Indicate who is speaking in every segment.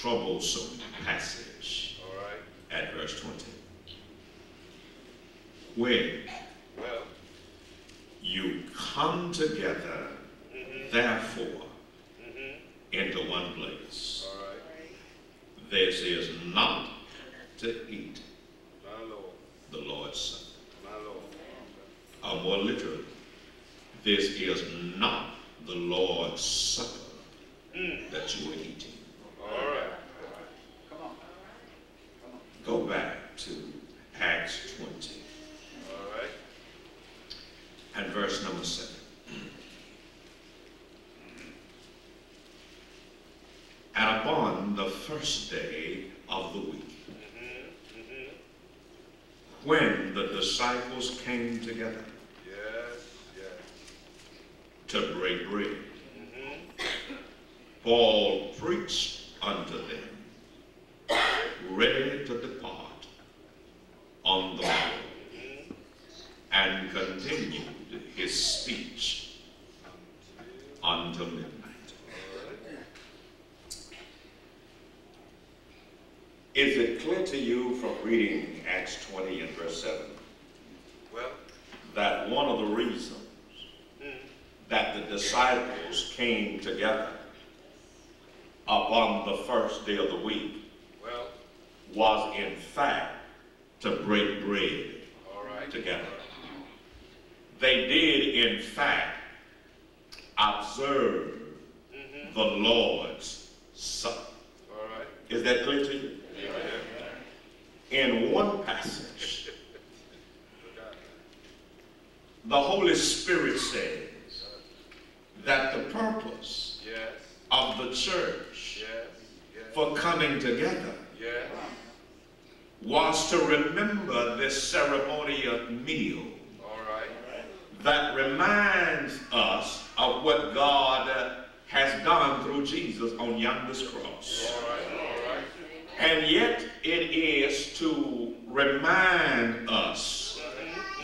Speaker 1: troublesome passage.
Speaker 2: All right.
Speaker 1: At verse 20. When you come together, therefore, into one place,
Speaker 2: all right,
Speaker 1: this is not to eat
Speaker 2: my Lord,
Speaker 1: the Lord's Supper.
Speaker 2: my Lord.
Speaker 1: Or more literally, this is not the Lord's Supper that you are eating.
Speaker 2: All right.
Speaker 1: Go back to Acts 20.
Speaker 2: All right.
Speaker 1: And verse number 7. And upon the first day of the week, when the disciples came together to break bread, Paul preached unto them, ready to depart on the morrow, and continued his speech until midnight. Is it clear to you from reading Acts 20 and verse 7 that one of the reasons that the disciples came together upon the first day of the week was in fact to break bread together? They did in fact observe the Lord's Supper. Is that clear to you? In one passage, the Holy Spirit says that the purpose of the church for coming together was to remember this ceremonial meal that reminds us of what God has done through Jesus on yonder's cross. And yet it is to remind us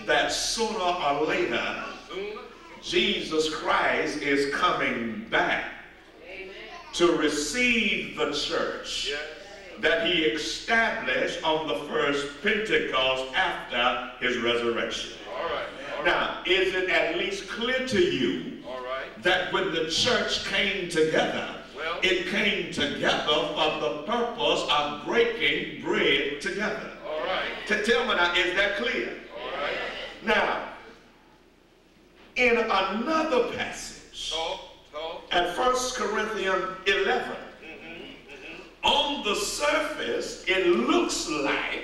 Speaker 1: that sooner or later Jesus Christ is coming back to receive the church that he established on the first Pentecost after his resurrection. Now, is it at least clear to you that when the church came together, it came together for the purpose of breaking bread together? Tell me now, is that clear? Now, in another passage, at 1 Corinthians 11, on the surface, it looks like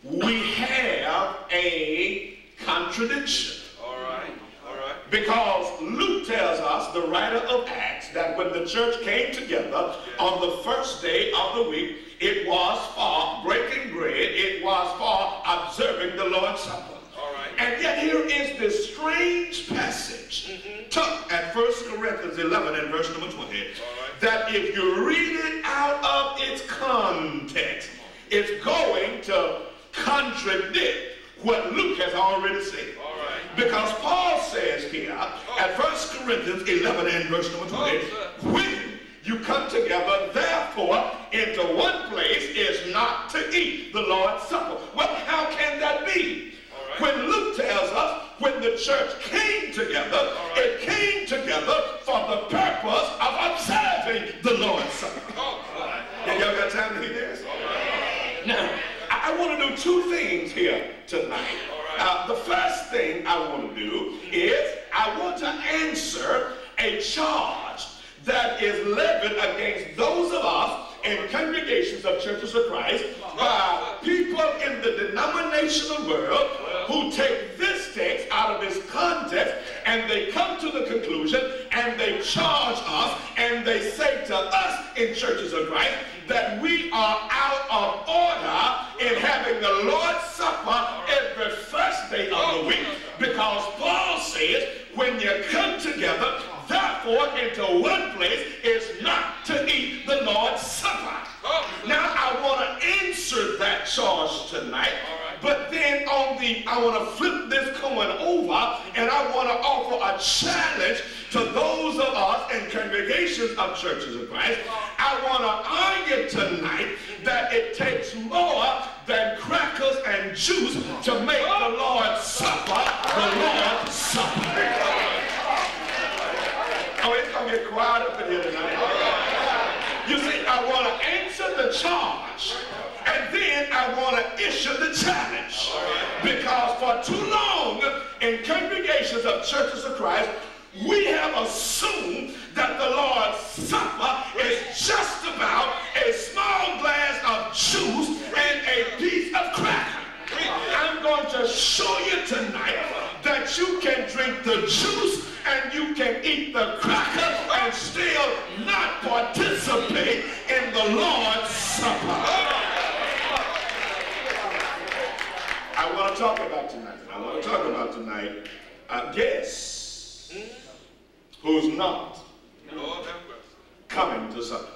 Speaker 1: we have a contradiction. Because Luke tells us, the writer of Acts, that when the church came together on the first day of the week, it was for breaking bread, it was for observing the Lord's Supper. And yet here is this strange passage tucked at 1 Corinthians 11 and verse number 20, that if you read it out of its context, it's going to contradict what Luke has already said. Because Paul says here at 1 Corinthians 11 and verse number 20, when you come together, therefore, into one place is not to eat the Lord's Supper. Well, how can that be? When Luke tells us when the church came together, it came together for the purpose of observing the Lord's Supper. Y'all got time to hear this? Now, I want to do two things here tonight. The first thing I want to do is I want to answer a charge that is levied against those of us in congregations of churches of Christ by people in the denominational world who take this text out of its context and they come to the conclusion and they charge us and they say to us in churches of Christ that we are out of order in having the Lord's Supper every first day of the week, because Paul says when you come together, therefore into one place is not to eat the Lord's Supper. Now I want to answer that charge tonight, but then I want to flip this coin over and I want to offer a challenge to those of us in congregations of churches of Christ. I want to you tonight that it takes more than crackers and juice to make the Lord's Supper the Lord's Supper. Oh, it's going to get quiet up in here tonight. You see, I want to answer the charge, and then I want to issue the challenge. Because for too long in congregations of churches of Christ, we have assumed that the Lord's Supper is just about a small glass of juice and a piece of cracker. I'm going to show you tonight that you can drink the juice and you can eat the cracker and still not participate in the Lord's Supper. I want to talk about tonight. Guess who's not coming to supper.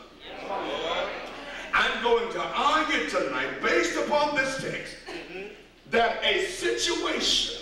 Speaker 1: I'm going to argue tonight, based upon this text, that a situation